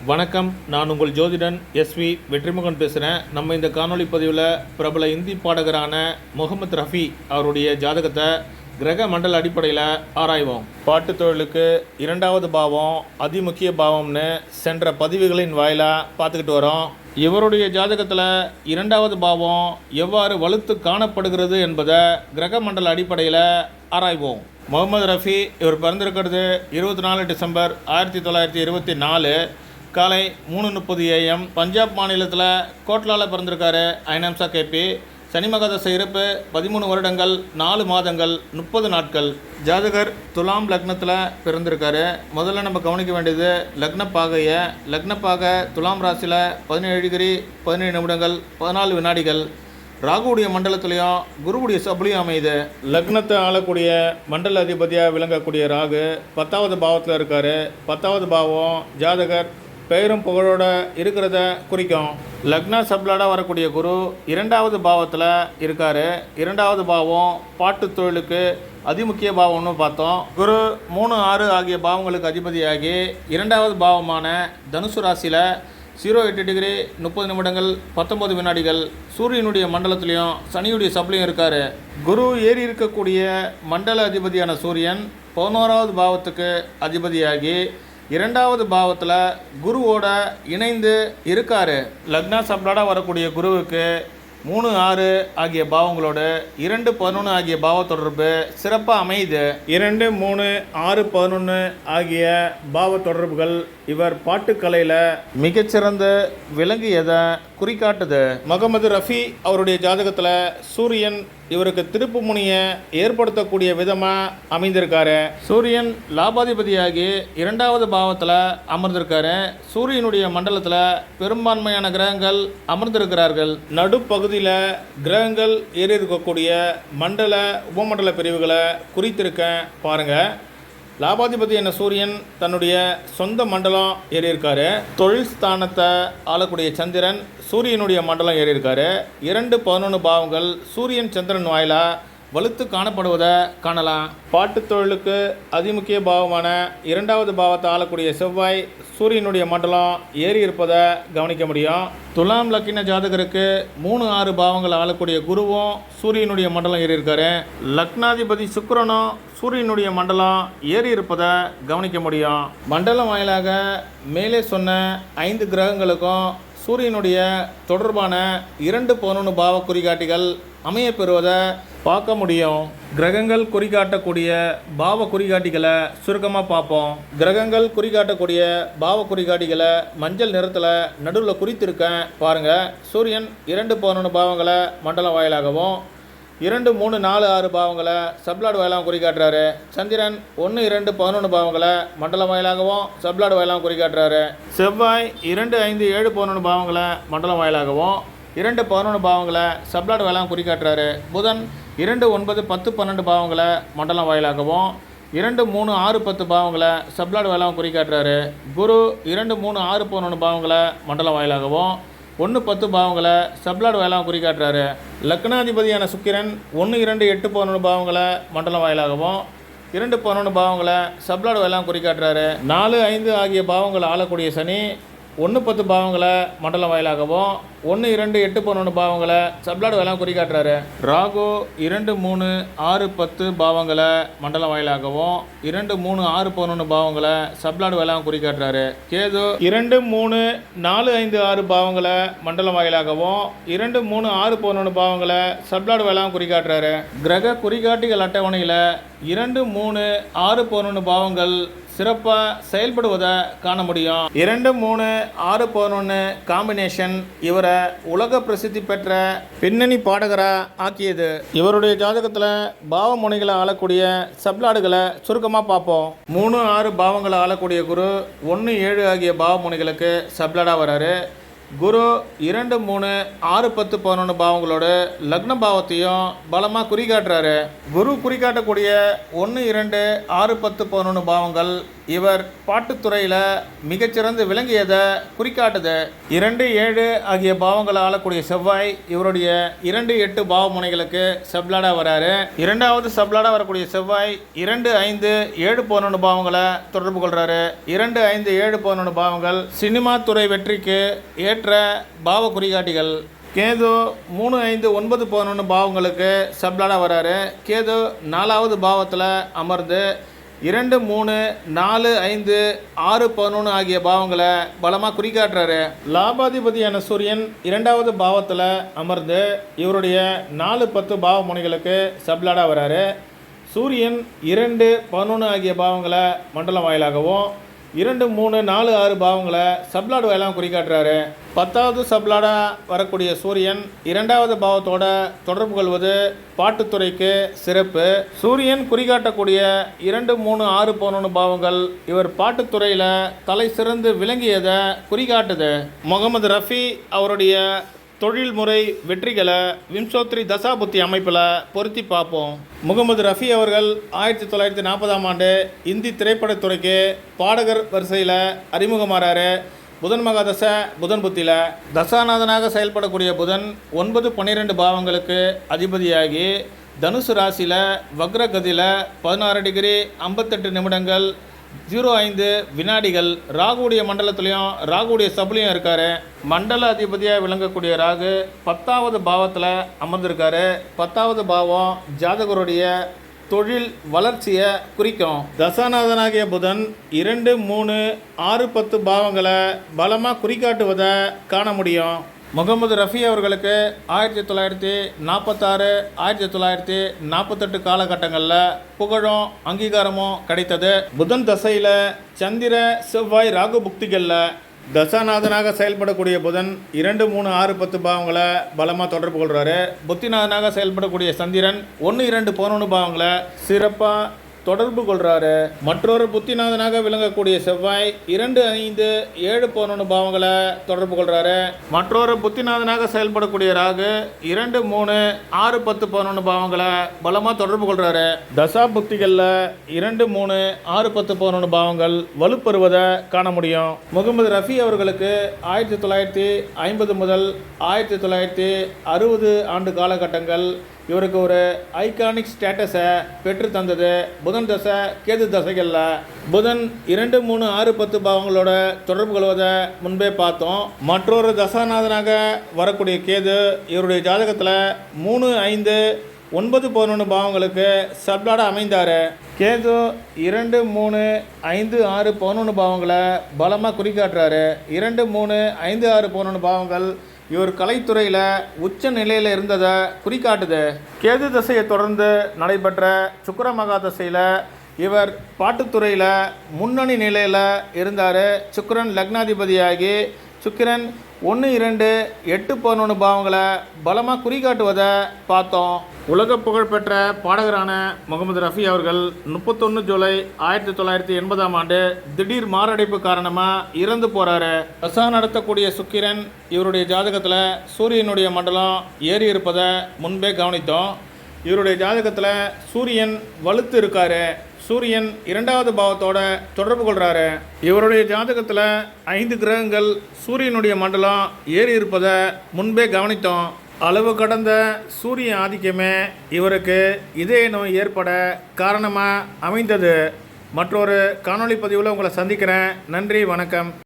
வணக்கம், நான் உங்கள் ஜோதிடன் எஸ்வி வெற்றிமுகன் பேசுகிறேன். நம்ம இந்த காணொளி பதிவில் பிரபல இந்தி பாடகரான முகமது ரஃபி அவருடைய ஜாதகத்தை கிரக மண்டல அடிப்படையில் ஆராய்வோம். பாட்டு தொழிலுக்கு 2வது பாவம் அதிமுக்கிய பாவம்னு சென்ற பதிவுகளின் வாயிலாக பார்த்துக்கிட்டு வரோம். இவருடைய ஜாதகத்தில் 2வது பாவம் எவ்வாறு வலுத்து காணப்படுகிறது என்பதை கிரக மண்டல அடிப்படையில் ஆராய்வோம். முகமது ரஃபி இவர் பிறந்திருக்கிறது 24 டிசம்பர் 1924 காலை 3:30 AM. பஞ்சாப் மாநிலத்தில் கோட்லாவில் பிறந்திருக்காரு. ஐநம்சா கேபி. சனி மகதச இருப்பு 13 வருடங்கள் 4 மாதங்கள் 30 நாட்கள். ஜாதகர் துலாம் லக்னத்தில் பிறந்திருக்காரு. முதல்ல நம்ம கவனிக்க வேண்டியது லக்னப்பாக துலாம் ராசியில் 17 டிகிரி 17 நிமிடங்கள் 14 வினாடிகள். ராகுடைய மண்டலத்திலையும் குருவுடைய சபலியும் அமையுது. லக்னத்தை ஆளக்கூடிய மண்டல அதிபதியாக விளங்கக்கூடிய ராகு 10வது பாவத்தில் இருக்கார். 10வது பாவம் ஜாதகர் பெயரும் புகழோட இருக்கிறத குறிக்கும். லக்னா சப்லாடாக வரக்கூடிய குரு 2வது பாவத்தில் இருக்கார். 2வது பாவம் பாட்டு தொழிலுக்கு அதிமுக்கிய பாவம்னு பார்த்தோம். குரு 3, 6 ஆகிய பாவங்களுக்கு அதிபதியாகி 2வது பாவமான தனுசு ராசியில் 08 டிகிரி 30 நிமிடங்கள் 19 வினாடிகள். சூரியனுடைய மண்டலத்திலையும் சனியுடைய சப்ளையும் இருக்கார். குரு ஏறி இருக்கக்கூடிய மண்டல அதிபதியான சூரியன் 11வது பாவத்துக்கு அதிபதியாகி 2வது பாவத்தில் குருவோட இணைந்து இருக்கார். லக்னா சப்லாடாக வரக்கூடிய குருவுக்கு 3, 6 ஆகிய பாவங்களோடு 2, 11 ஆகிய பாவ தொடர்பு சிறப்பாக அமையுது. 2, 3, 6, 11 ஆகிய பாவ தொடர்புகள் இவர் பாட்டுக்கலையில் மிகச்சிறந்த விளங்கியதை குறிக்காட்டுது. முகமது ரஃபி அவருடைய ஜாதகத்தில் சூரியன் இவருக்கு திருப்பு முனையை ஏற்படுத்தக்கூடிய விதமாக அமைந்திருக்காரு. சூரியன் லாபாதிபதியாகி 2வது பாவத்தில் அமர்ந்திருக்காரு. சூரியனுடைய மண்டலத்தில் பெரும்பான்மையான கிரகங்கள் அமர்ந்திருக்கிறார்கள். நடுப்பகுதியில் கிரகங்கள் ஏறி இருக்கக்கூடிய மண்டல உபமண்டல பிரிவுகளை குறித்திருக்க பாருங்க. லாபாதிபதி என்ற சூரியன் தன்னுடைய சொந்த மண்டலம் ஏறியிருக்காரு. தொழில் ஸ்தானத்தை ஆளக்கூடிய சந்திரன் சூரியனுடைய மண்டலம் ஏறியிருக்காரு. 2, 11 பாவங்கள் சூரியன் சந்திரன் வாயிலாக வலுத்து காணப்படுவதை காணலாம். பாட்டு தொழிலுக்கு அதிமுக்கிய பாவமான 2வது பாவத்தை ஆளக்கூடிய செவ்வாய் சூரியனுடைய மண்டலம் ஏறி இருப்பதை கவனிக்க முடியும். துலாம் லக்கின ஜாதகருக்கு 3, 6 பாவங்கள் ஆளக்கூடிய குருவும் சூரியனுடைய மண்டலம் ஏறி இருக்காரு. லக்னாதிபதி சுக்கிரனும் சூரியனுடைய மண்டலம் ஏறி இருப்பதை கவனிக்க முடியும். மண்டலம் வாயிலாக மேலே சொன்ன 5 கிரகங்களுக்கும் சூரியனுடைய தொடர்பான 2, 11 பாவ குறிகாட்டிகள் அமைய பெறுவதை பார்க்க முடியும். கிரகங்கள் குறிகாட்டக்கூடிய பாவ குறிகாட்டிகளை சுருக்கமாக பார்ப்போம். கிரகங்கள் குறிகாட்டக்கூடிய பாவ குறிகாட்டிகளை மஞ்சள் நிறத்தில் நடுவில் குறித்திருக்கேன் பாருங்கள். சூரியன் 2, 11 பாவங்களை மண்டலம் வாயிலாகவும் 2, 3, 4, 6 பாவங்களை சப்லாடு வாயிலாகவும் குறிக்காட்டுறாரு. சந்திரன் 1, 2, 11 பாவங்களை மண்டலம் வாயிலாகவும் சப்லாடு வாயிலாகவும் குறிக்காட்டுறாரு. செவ்வாய் 2, 5, 7, 11 பாவங்களை மண்டலம் வாயிலாகவும் 2, 11 பாவங்களை சப்லாடு வாயிலாகவும் குறிக்காட்டுறாரு. புதன் 2, 9, 10, 12 பாவங்களை மண்டலம் வாயிலாகவும் 2, 3, 6, 10 பாவங்களை சப்லாடு வாயிலாகவும் குறிக்காட்டுறாரு. குரு 2, 3, 6, 11 பாவங்களை மண்டலம் வாயிலாகவும் 1, 10 பாவங்களை சப்லாடு வாயிலாகவும் குறிக்காட்டுறாரு. லக்னாதிபதியான சுக்கிரன் 1, 2, 8, 11 பாவங்களை மண்டலம் வாயிலாகவும் 2, 11 பாவங்களை சப்லாடு வாயிலாகவும் குறிக்காட்டுறாரு. 4, 5 ஆகிய பாவங்களை ஆளக்கூடிய சனி 1, 10 பாவங்களை மண்டலம் வாயிலாகவும் 1, 2, 8, 11 பாவங்களை சப்லாடு வாயிலாகவும் குறிக்காட்டுறாரு. ராகு 2, 3, 6, 10 பாவங்களை மண்டலம் வாயிலாகவும் 2, 3, 6, 11 பாவங்களை சப்லாடு வாயிலாகவும் குறிக்காட்டுறாரு. கேது 2, 3, 4, 5, 6 பாவங்களை மண்டலம் வாயிலாகவும் 2, 3, 6, 11 பாவங்களை சப்லாடு வாயிலாகவும் குறிக்காட்டுறாரு. கிரக குறிகாட்டிகள் அட்டவணையில் 2, 3, 6, 11 பாவங்கள் சிறப்பாக செயல்படுவதை காண முடியும். 2, 3, 6, 11 காம்பினேஷன் இவரை உலக பிரசித்தி பெற்ற பின்னணி பாடகராக ஆக்கியது. இவருடைய ஜாதகத்தில் பாவ முனைகளை ஆளக்கூடிய சப்லாடுகளை சுருக்கமாக பார்ப்போம். 3, 6 பாவங்களை ஆளக்கூடிய குரு 1, 7 ஆகிய பாவ முனைகளுக்கு சப்லாடாக வராரு. குரு 2, 3, 6, 10, 11 பாவங்களோட லக்ன பாவத்தையும் பலமாக குறிக்காட்டுறாரு. குரு குறிக்காட்டக்கூடிய 1, 2, 6, 10, 11 பாவங்கள் இவர் பாட்டுத்துறையில் மிகச்சிறந்து விளங்கியதை குறிக்காட்டுது. 2, 7 ஆகிய பாவங்களை ஆளக்கூடிய செவ்வாய் இவருடைய 2, 8 பாவ முனைகளுக்கு சப்லாடாக வராரு. இரண்டாவது சப்லாடாக வரக்கூடிய செவ்வாய் 2, 5, 7, 11 பாவங்களை தொடர்பு கொள்கிறாரு. 2, 5, 7, 11 பாவங்கள் சினிமா துறை வெற்றிக்கு ஏற்ற பாவ குறிகாட்டிகள். கேது 3, 5, 9, 11 பாவங்களுக்கு சப்லாடாக வராரு. கேது 4வது பாவத்தில் அமர்ந்து 2, 3, 4, 5, 6, 11 ஆகிய பாவங்களை பலமாக குறிக்காட்டுறாரு. லாபாதிபதியான சூரியன் 2வது பாவத்தில் அமர்ந்து இவருடைய 4, 10 பாவ முனைகளுக்கு சப்லாடாக வராரு. சூரியன் 2, 11 ஆகிய பாவங்களை மண்டலம் வாயிலாகவும் 2, 3, 4, 6 பாவங்களை சப்லாடு வாயிலாகவும் குறிக்காட்டுறாரு. 10வது சப்லாடாக வரக்கூடிய சூரியன் 2வது பாவத்தோட தொடர்பு கொள்வது பாட்டுத்துறைக்கு சிறப்பு. சூரியன் குறிகாட்டக்கூடிய 2, 3, 6, 11 பாவங்கள் இவர் பாட்டுத்துறையில் தலை சிறந்து விளங்கியதை குறிகாட்டுது. முகமது ரஃபி அவருடைய தொழில்முறை வெற்றிகளை விம்சோத்ரி தசாபுத்தி அமைப்பில் பொருத்தி பார்ப்போம். முகமது ரஃபி அவர்கள் 1940ஆம் ஆண்டு இந்தி திரைப்படத்துறைக்கு பாடகர் வரிசையில் அறிமுகமாறாரு. புதன் மகாதசை புதன் புத்தியில் தசாநாதனாக செயல்படக்கூடிய புதன் 9, 12 பாவங்களுக்கு அதிபதியாகி தனுசு ராசியில் வக்ரகதியில் 16 டிகிரி 58 நிமிடங்கள் 05 வினாடிகள் ராகுடைய மண்டலத்துலேயும் ராகுடைய சபுலையும் இருக்கார். மண்டல அதிபதியாக விளங்கக்கூடிய ராகு 10வது பாவத்தில் அமர்ந்திருக்காரு. 10வது பாவம் ஜாதகருடைய தொழில் வளர்ச்சியை குறிக்கும். தசாநாதனாகிய புதன் 2, 3, 6, 10 பாவங்களை பலமாக குறிக்காட்டுவதை காண முடியும். முகமது ரஃபி அவர்களுக்கு 1946, 1948 காலகட்டங்களில் புகழும் அங்கீகாரமும் கிடைத்தது. புதன் தசையில் சந்திர செவ்வாய் ராகு புக்திகளில் தசாநாதனாக செயல்படக்கூடிய புதன் 2, 3, 6, 10 பாவங்களை பலமாக தொடர்பு கொள்கிறாரு. புத்திநாதனாக செயல்படக்கூடிய சந்திரன் 1, 2, 11 பாவங்களை சிறப்பாக தொடர்பு கொள்கிறாரு. மற்றொரு புத்திநாதனாக விளங்கக்கூடிய செவ்வாய் 2, 5, 7, 11 பாவங்களை தொடர்பு கொள்கிறாரு. மற்றொரு புத்திநாதனாக செயல்படக்கூடிய ராகு 2, 3, 6, 10, 11 பாவங்களை பலமாக தொடர்பு கொள்கிறாரு. தசா புத்திகளில் 2, 3, 6, 10, 11 பாவங்கள் வலுப்பெறுவதை காண முடியும். முகமது ரஃபி அவர்களுக்கு 1950 முதல் 1960 ஆண்டு காலகட்டங்கள் இவருக்கு ஒரு ஐகானிக் ஸ்டேட்டஸை பெற்று தந்தது புதன் தசை கேது தசைகளில். புதன் 2, 3, 6, 10 பாவங்களோட தொடர்பு கொள்வதை முன்பே பார்த்தோம். மற்றொரு தசாநாதனாக வரக்கூடிய கேது இவருடைய ஜாதகத்தில் 3, 5, 9, 11 பாவங்களுக்கு சப்லாடாக அமைந்தார். கேது 2, 3, 5, 6, 11 பாவங்களை பலமாக குறிக்காட்டுறாரு. 2, 3, 5, 6, 11 பாவங்கள் இவர் கலைத்துறையில் உச்ச நிலையில் இருந்ததை குறிக்காட்டுது. கேது தசையை தொடர்ந்து நடைபெற்ற சுக்கிர மகா தசையில் இவர் பாட்டுத்துறையில் முன்னணி நிலையில் இருந்தார். சுக்கிரன் லக்னாதிபதியாகி சுக்கிரன் 1, 2, 8, 11 பாவங்களை பலமாக குறிகாட்டுவதை பார்த்தோம். உலக புகழ்பெற்ற பாடகரான முகமது ரஃபி அவர்கள் 31 ஜூலை 1980ஆம் ஆண்டு திடீர் மாரடைப்பு காரணமாக இறந்து போகிறாரு. தசா நடத்தக்கூடிய சுக்கிரன் இவருடைய ஜாதகத்தில் சூரியனுடைய மண்டலம் ஏறி இருப்பதை முன்பே கவனித்தோம். இவருடைய ஜாதகத்தில் சூரியன் வலுத்து இருக்காரு. சூரியன் 2வது பாவத்தோட தொடர்பு கொள்கிறாரு. இவருடைய ஜாதகத்தில் 5 கிரகங்கள் சூரியனுடைய மண்டலம் ஏறி இருப்பதை முன்பே கவனித்தோம். அளவு கடந்த சூரிய ஆதிக்கமே இவருக்கு இதய நோய் ஏற்பட காரணமாக அமைந்தது. மற்றொரு காணொளி பதிவில் உங்களை சந்திக்கிறேன். நன்றி, வணக்கம்.